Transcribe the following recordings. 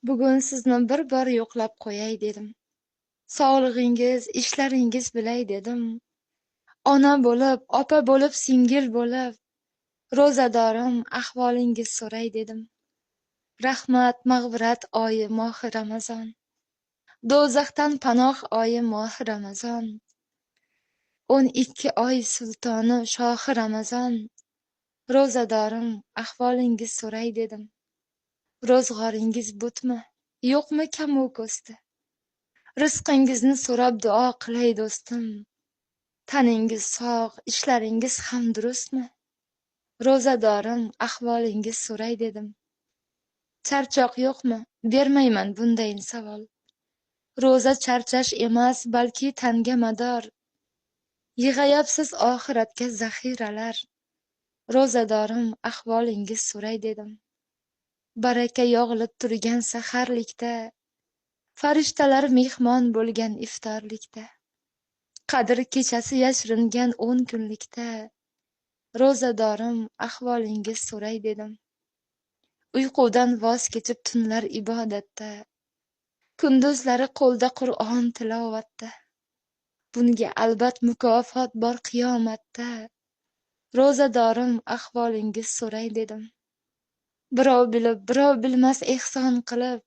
Bugun sizni bir bor yo'qlab qo'yay dedim. Sog'lig'ingiz, ishlaringiz bilay dedim. Ona bo'lib, opa bo'lib, singil bo'lib, ro'zadorim, ahvolingiz so'ray dedim. Rahmat, mag'firat oyi mohi Ramazon. Do'zaxdan panoh oyi mohi Ramazon. 12 oy sultoni shohi Ramazon. Ro'zadorim, ahvolingiz so'ray dedim. Ro'zg'oringiz butmi? Yo'qmi kamu ko'sti? Rizqingizni so'rab duo qilay do'stim. Taningiz sog', ishlaringiz ham durustmi? Ro'zadorim, ahvolingiz so'ray dedim. Charchoq yo'qmi? Bermayman bundayin savol. Ro'za charchash emas, balki tanga mador. Yig'ayapsiz oxiratga zaxiralar. Ro'zadorim, ahvolingiz so'ray dedim. Baraka yog'ilib turgan saharlikda, farishtalar mehmon bo'lgan iftorlikda, qadr kechasi yashiringan 10 kunlikda, ro'zadorim, ahvolingiz so'ray dedim. Uyqudan voz kechib tunlar ibodatda, kunduzlari qo'lda Qur'on tilovatda. Bunga albat mukofot bor qiyomatda. Ro'zadorim, ahvolingiz so'ray dedim. Birov bilib, birov bilmas ehson qilib,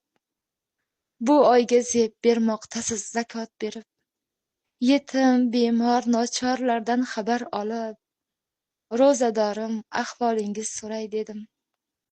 bu oyga zeb bermoqtasiz zakot berib. Yetim, bemor, nochorlardan xabar olib, ro'zadorim, ahvolingiz so'ray dedim.